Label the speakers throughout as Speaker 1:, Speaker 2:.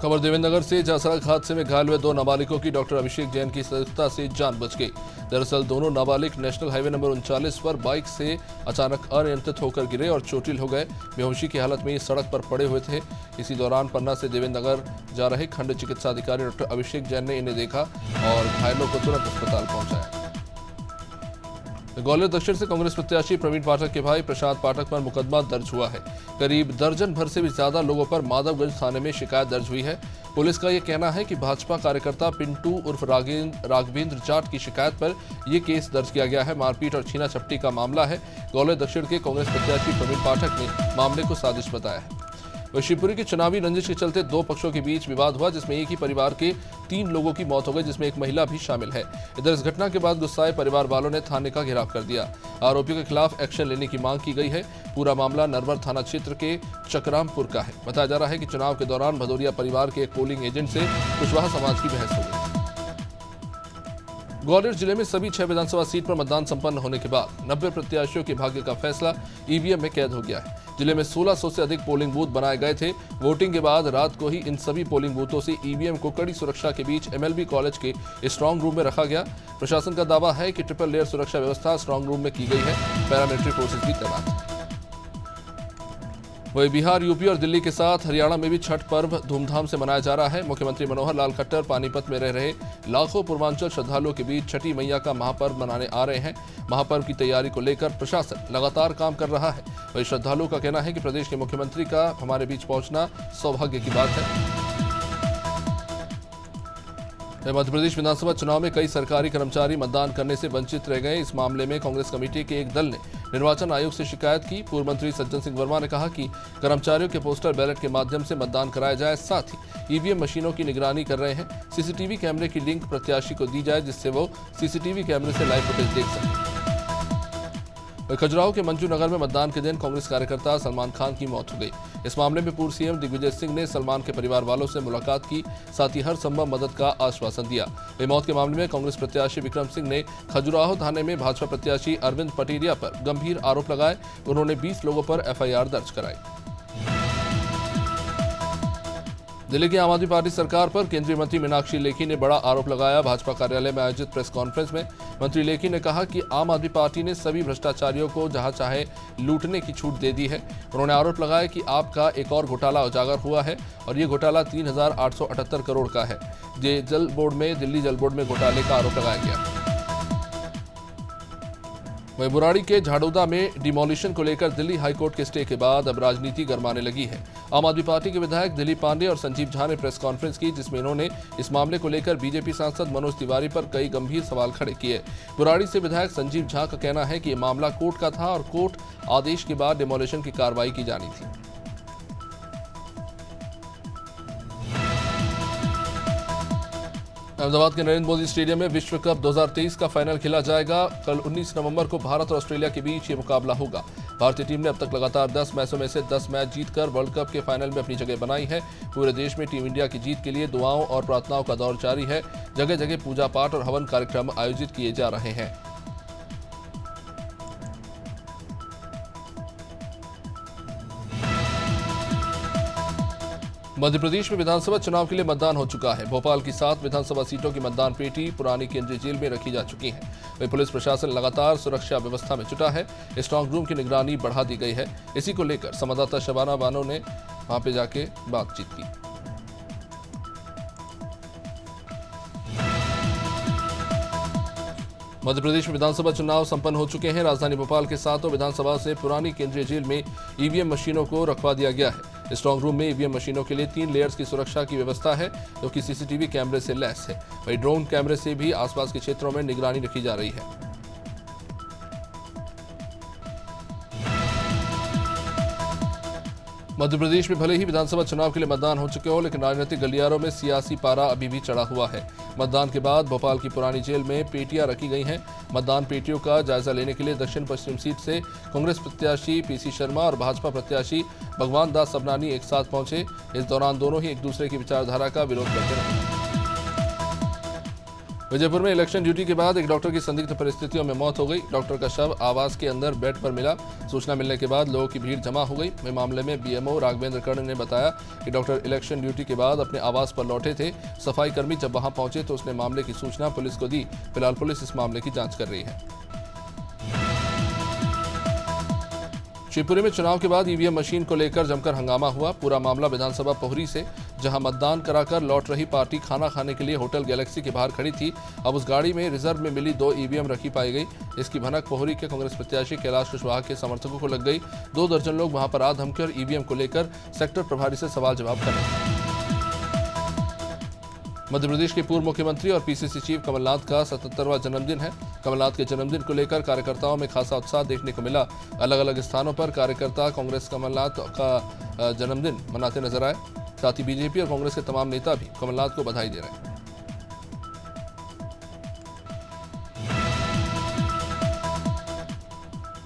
Speaker 1: खबर देवेंद्र नगर से, जहां सड़क हादसे में घायल हुए 2 नाबालिगों की डॉक्टर अभिषेक जैन की सतर्कता से जान बच गई। दरअसल दोनों नाबालिग नेशनल हाईवे नंबर 39 पर बाइक से अचानक अनियंत्रित होकर गिरे और चोटिल हो गए। बेहोशी की हालत में सड़क पर पड़े हुए थे। इसी दौरान पन्ना से देवेंद्र नगर जा रहे खंड चिकित्सा अधिकारी डॉक्टर अभिषेक जैन ने इन्हें देखा और घायलों को तुरंत अस्पताल पहुंचाया। ग्वालियर दक्षिण से कांग्रेस प्रत्याशी प्रवीण पाठक के भाई प्रशांत पाठक पर मुकदमा दर्ज हुआ है। करीब दर्जन भर से भी ज्यादा लोगों पर माधवगंज थाने में शिकायत दर्ज हुई है। पुलिस का यह कहना है कि भाजपा कार्यकर्ता पिंटू उर्फ राघवेंद्र जाट की शिकायत पर यह केस दर्ज किया गया है। मारपीट और छीना झपटी का मामला है। ग्वालियर दक्षिण के कांग्रेस प्रत्याशी प्रवीण पाठक ने मामले को साजिश बताया है। शिवपुरी की चुनावी रंजिश के चलते 2 पक्षों के बीच विवाद हुआ, जिसमें एक ही परिवार के 3 लोगों की मौत हो गई, जिसमें एक महिला भी शामिल है। इधर इस घटना के बाद गुस्साए परिवार वालों ने थाने का घेराव कर दिया। आरोपियों के खिलाफ एक्शन लेने की मांग की गई है। पूरा मामला नरवर थाना क्षेत्र के चकरामपुर का है। बताया जा रहा है कि चुनाव के दौरान भदौरिया परिवार के एक पोलिंग एजेंट से कुशवाहा समाज की बहस हो गई। ग्वालियर जिले में सभी 6 विधानसभा सीट पर मतदान संपन्न होने के बाद 90 प्रत्याशियों के भाग्य का फैसला ईवीएम में कैद हो गया है। जिले में 1600 से अधिक पोलिंग बूथ बनाए गए थे। वोटिंग के बाद रात को ही इन सभी पोलिंग बूथों से ईवीएम को कड़ी सुरक्षा के बीच एमएलबी कॉलेज के स्ट्रांग रूम में रखा गया। प्रशासन का दावा है कि ट्रिपल लेयर सुरक्षा व्यवस्था स्ट्रांग रूम में की गई है। पैरामिलिट्री फोर्सेज भी तैनात हैं। वही बिहार, यूपी और दिल्ली के साथ हरियाणा में भी छठ पर्व धूमधाम से मनाया जा रहा है। मुख्यमंत्री मनोहर लाल खट्टर पानीपत में रह रहे लाखों पूर्वांचल श्रद्धालुओं के बीच छठी मैया का महापर्व मनाने आ रहे हैं। महापर्व की तैयारी को लेकर प्रशासन लगातार काम कर रहा है। वही श्रद्धालुओं का कहना है कि प्रदेश के मुख्यमंत्री का हमारे बीच पहुंचना सौभाग्य की बात है। मध्य प्रदेश विधानसभा चुनाव में कई सरकारी कर्मचारी मतदान करने से वंचित रह गए। इस मामले में कांग्रेस कमेटी के एक दल ने निर्वाचन आयोग से शिकायत की। पूर्व मंत्री सज्जन सिंह वर्मा ने कहा कि कर्मचारियों के पोस्टल बैलेट के माध्यम से मतदान कराया जाए, साथ ही ईवीएम मशीनों की निगरानी कर रहे हैं। सीसीटीवी कैमरे की लिंक प्रत्याशी को दी जाए, जिससे वो सीसीटीवी कैमरे से लाइव फुटेज देख सकें। खजुराहो के मंजू नगर में मतदान के दिन कांग्रेस कार्यकर्ता सलमान खान की मौत हो गई। इस मामले में पूर्व सीएम दिग्विजय सिंह ने सलमान के परिवार वालों से मुलाकात की, साथ ही हर संभव मदद का आश्वासन दिया। वही मौत के मामले में कांग्रेस प्रत्याशी विक्रम सिंह ने खजुराहो थाने में भाजपा प्रत्याशी अरविंद पटेरिया पर गंभीर आरोप लगाए। उन्होंने 20 लोगों पर एफआईआर दर्ज कराई। दिल्ली की आम आदमी पार्टी सरकार पर केंद्रीय मंत्री मीनाक्षी लेखी ने बड़ा आरोप लगाया। भाजपा कार्यालय में आयोजित प्रेस कॉन्फ्रेंस में मंत्री लेखी ने कहा कि आम आदमी पार्टी ने सभी भ्रष्टाचारियों को जहां चाहे लूटने की छूट दे दी है। उन्होंने आरोप लगाया कि आपका एक और घोटाला उजागर हुआ है और ये घोटाला 3878 करोड़ का है। दिल्ली जल बोर्ड में घोटाले का आरोप लगाया गया। वहीं बुराड़ी के झाड़ोदा में डिमोलिशन को लेकर दिल्ली हाईकोर्ट के स्टे के बाद अब राजनीति गरमाने लगी है। आम आदमी पार्टी के विधायक दिलीप पांडे और संजीव झा ने प्रेस कॉन्फ्रेंस की, जिसमें इन्होंने इस मामले को लेकर बीजेपी सांसद मनोज तिवारी पर कई गंभीर सवाल खड़े किए। बुराड़ी से विधायक संजीव झा का कहना है कि यह मामला कोर्ट का था और कोर्ट आदेश के बाद डिमोलिशन की कार्रवाई की जानी थी। अहमदाबाद के नरेंद्र मोदी स्टेडियम में विश्व कप 2023 का फाइनल खेला जाएगा। कल 19 नवंबर को भारत और ऑस्ट्रेलिया के बीच ये मुकाबला होगा। भारतीय टीम ने अब तक लगातार 10 मैचों में से 10 मैच जीतकर वर्ल्ड कप के फाइनल में अपनी जगह बनाई है। पूरे देश में टीम इंडिया की जीत के लिए दुआओं और प्रार्थनाओं का दौर जारी है। जगह जगह पूजा पाठ और हवन कार्यक्रम आयोजित किए जा रहे हैं। मध्य प्रदेश में विधानसभा चुनाव के लिए मतदान हो चुका है। भोपाल की 7 विधानसभा सीटों की मतदान पेटी पुरानी केंद्रीय जेल में रखी जा चुकी है। वहीं पुलिस प्रशासन लगातार सुरक्षा व्यवस्था में जुटा है। स्ट्रांग रूम की निगरानी बढ़ा दी गई है। इसी को लेकर संवाददाता शबाना बानो ने वहां पे जाके बातचीत की। मध्य प्रदेश में विधानसभा चुनाव संपन्न हो चुके हैं। राजधानी भोपाल के 7 विधानसभा से पुरानी केंद्रीय जेल में ईवीएम मशीनों को रखवा दिया गया है। स्ट्रांग रूम में ईवीएम मशीनों के लिए 3 लेयर्स की सुरक्षा की व्यवस्था है, जो कि सीसीटीवी कैमरे से लैस है। वहीं ड्रोन कैमरे से भी आसपास के क्षेत्रों में निगरानी रखी जा रही है। मध्य प्रदेश में भले ही विधानसभा चुनाव के लिए मतदान हो चुके हो, लेकिन राजनीतिक गलियारों में सियासी पारा अभी भी चढ़ा हुआ है। मतदान के बाद भोपाल की पुरानी जेल में पेटियां रखी गई हैं। मतदान पेटियों का जायजा लेने के लिए दक्षिण पश्चिम सीट से कांग्रेस प्रत्याशी पीसी शर्मा और भाजपा प्रत्याशी भगवान दास सबनानी एक साथ पहुंचे। इस दौरान दोनों ही एक दूसरे की विचारधारा का विरोध करते रहे। विजयपुर में इलेक्शन ड्यूटी के बाद एक डॉक्टर की संदिग्ध परिस्थितियों में मौत हो गई। डॉक्टर का शव आवास के अंदर बेड पर मिला। सूचना मिलने के बाद लोगों की भीड़ जमा हो गई। इस मामले में बीएमओ राघवेंद्र कर्ण ने बताया कि डॉक्टर इलेक्शन ड्यूटी के बाद अपने आवास पर लौटे थे। सफाई कर्मी जब वहां पहुंचे तो उसने मामले की सूचना पुलिस को दी। फिलहाल पुलिस इस मामले की जांच कर रही है। शिवपुरी में चुनाव के बाद ईवीएम मशीन को लेकर जमकर हंगामा हुआ। पूरा मामला विधानसभा पोहरी से, जहां मतदान कराकर लौट रही पार्टी खाना खाने के लिए होटल गैलेक्सी के बाहर खड़ी थी। अब उस गाड़ी में रिजर्व में मिली 2 ईवीएम रखी पाई गई। इसकी भनक पोहरी के कांग्रेस प्रत्याशी कैलाश कुशवाहा के समर्थकों को लग गई। 2 दर्जन लोग वहां पर आ धमके और ईवीएम को लेकर सेक्टर प्रभारी से सवाल जवाब करने। मध्य प्रदेश के पूर्व मुख्यमंत्री और पीसीसी चीफ कमलनाथ का 77वां जन्मदिन है। कमलनाथ के जन्मदिन को लेकर कार्यकर्ताओं में खासा उत्साह देखने को मिला। अलग अलग स्थानों पर कार्यकर्ता कांग्रेस कमलनाथ का जन्मदिन मनाते नजर आए। साथ ही बीजेपी और कांग्रेस के तमाम नेता भी कमलनाथ को बधाई दे रहे हैं।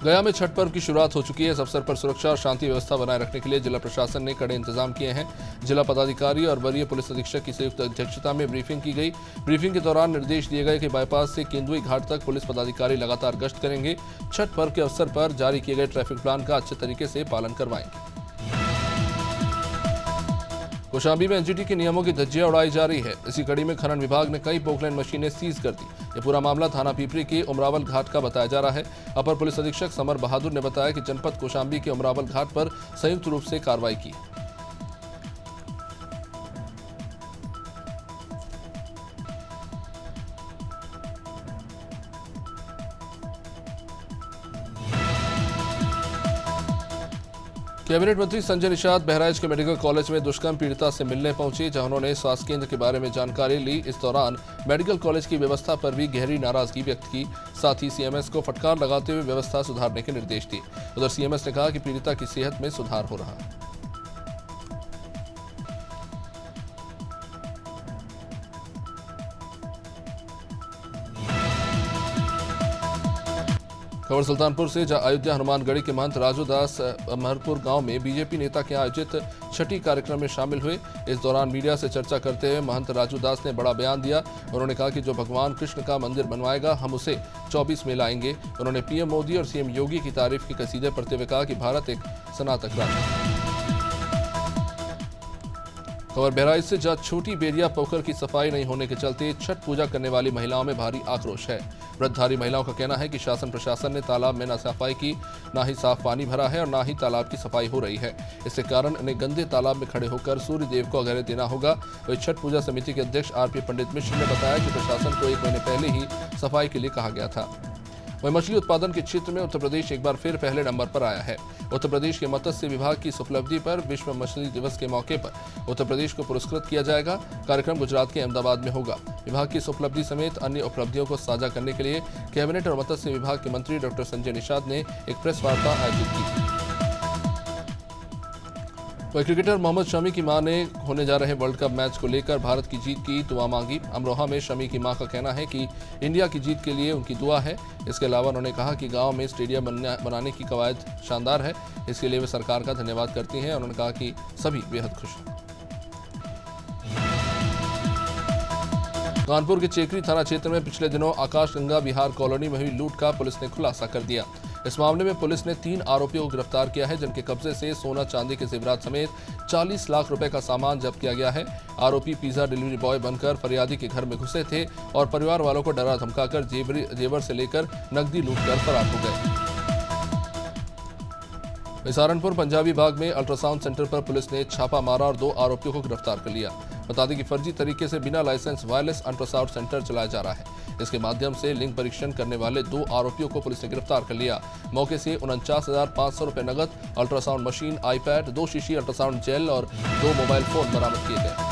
Speaker 1: गया में छठ पर्व की शुरुआत हो चुकी है। इस अवसर पर सुरक्षा और शांति व्यवस्था बनाए रखने के लिए जिला प्रशासन ने कड़े इंतजाम किए हैं। जिला पदाधिकारी और वरीय पुलिस अधीक्षक की संयुक्त अध्यक्षता में ब्रीफिंग की गई। ब्रीफिंग के दौरान निर्देश दिए गए कि बाईपास से केंदुई घाट तक पुलिस पदाधिकारी लगातार गश्त करेंगे। छठ पर्व के अवसर पर जारी किए गए ट्रैफिक प्लान का अच्छे तरीके से पालन करवाएंगे। कौशाम्बी में एनजीटी के नियमों की धज्जियां उड़ाई जा रही है। इसी कड़ी में खनन विभाग ने कई पोकलैंड मशीनें सीज कर दी। ये पूरा मामला थाना पीपरी के उमरावल घाट का बताया जा रहा है। अपर पुलिस अधीक्षक समर बहादुर ने बताया कि जनपद कौशाम्बी के उमरावल घाट पर संयुक्त रूप से कार्रवाई की। कैबिनेट मंत्री संजय निषाद बहराइच के मेडिकल कॉलेज में दुष्कर्म पीड़िता से मिलने पहुंचे, जहां उन्होंने स्वास्थ्य केंद्र के बारे में जानकारी ली। इस दौरान मेडिकल कॉलेज की व्यवस्था पर भी गहरी नाराजगी व्यक्त की। साथ ही सीएमएस को फटकार लगाते हुए व्यवस्था सुधारने के निर्देश दिए। उधर सीएमएस ने कहा कि पीड़िता की सेहत में सुधार हो रहा है। खबर सुल्तानपुर से, जहां अयोध्या हनुमानगढ़ी के महंत राजू दास अमरपुर गांव में बीजेपी नेता के आयोजित छठी कार्यक्रम में शामिल हुए। इस दौरान मीडिया से चर्चा करते हुए महंत राजू दास ने बड़ा बयान दिया। उन्होंने कहा कि जो भगवान कृष्ण का मंदिर बनवाएगा हम उसे 24 में लाएंगे। उन्होंने पीएम मोदी और सीएम योगी की तारीफ के कसीदे पढ़ते हुए कहा कि भारत एक सनातन राष्ट्र है। खबर बहराइच से, जहां छोटी बेरिया पोखर की सफाई नहीं होने के चलते छठ पूजा करने वाली महिलाओं में भारी आक्रोश है। व्रतधारी महिलाओं का कहना है कि शासन प्रशासन ने तालाब में न सफाई की, न ही साफ पानी भरा है और न ही तालाब की सफाई हो रही है। इसके कारण उन्हें गंदे तालाब में खड़े होकर सूर्य देव को अर्घ्य देना होगा। वही छठ पूजा समिति के अध्यक्ष आरपी पंडित मिश्र ने बताया कि प्रशासन को 1 महीने पहले ही सफाई के लिए कहा गया था। वहीं मछली उत्पादन के क्षेत्र में उत्तर प्रदेश एक बार फिर पहले नंबर पर आया है। उत्तर प्रदेश के मत्स्य विभाग की इस उपलब्धि पर विश्व मछली दिवस के मौके पर उत्तर प्रदेश को पुरस्कृत किया जाएगा। कार्यक्रम गुजरात के अहमदाबाद में होगा। विभाग की इस उपलब्धि समेत अन्य उपलब्धियों को साझा करने के लिए कैबिनेट और मत्स्य विभाग के मंत्री डॉक्टर संजय निषाद ने एक प्रेस वार्ता आयोजित की। वही क्रिकेटर मोहम्मद शमी की मां ने होने जा रहे वर्ल्ड कप मैच को लेकर भारत की जीत की दुआ मांगी। अमरोहा में शमी की मां का कहना है कि इंडिया की जीत के लिए उनकी दुआ है। इसके अलावा उन्होंने कहा कि गांव में स्टेडियम बनाने की कवायद शानदार है। इसके लिए वे सरकार का धन्यवाद करती हैं। उन्होंने कहा कि सभी बेहद खुश हैं। कानपुर के चेकरी थाना क्षेत्र में पिछले दिनों आकाशगंगा विहार कॉलोनी में हुई लूट का पुलिस ने खुलासा कर दिया। इस मामले में पुलिस ने 3 आरोपियों को गिरफ्तार किया है, जिनके कब्जे से सोना चांदी के जेवरात समेत 40 लाख रुपए का सामान जब्त किया गया है। आरोपी पिज्जा डिलीवरी बॉय बनकर फरियादी के घर में घुसे थे और परिवार वालों को डरा धमकाकर जेवर से लेकर नकदी लूटकर फरार हो गए। सहारनपुर पंजाबी बाग में अल्ट्रासाउंड सेंटर पर पुलिस ने छापा मारा और 2 आरोपियों को गिरफ्तार कर लिया। बता दें कि फर्जी तरीके से बिना लाइसेंस वायरलेस अल्ट्रासाउंड सेंटर चलाया जा रहा है। इसके माध्यम से लिंग परीक्षण करने वाले 2 आरोपियों को पुलिस ने गिरफ्तार कर लिया। मौके से 49,500 रुपए नकद, अल्ट्रासाउंड मशीन, आईपैड, 2 शीशी अल्ट्रासाउंड जेल और 2 मोबाइल फोन बरामद किए गए।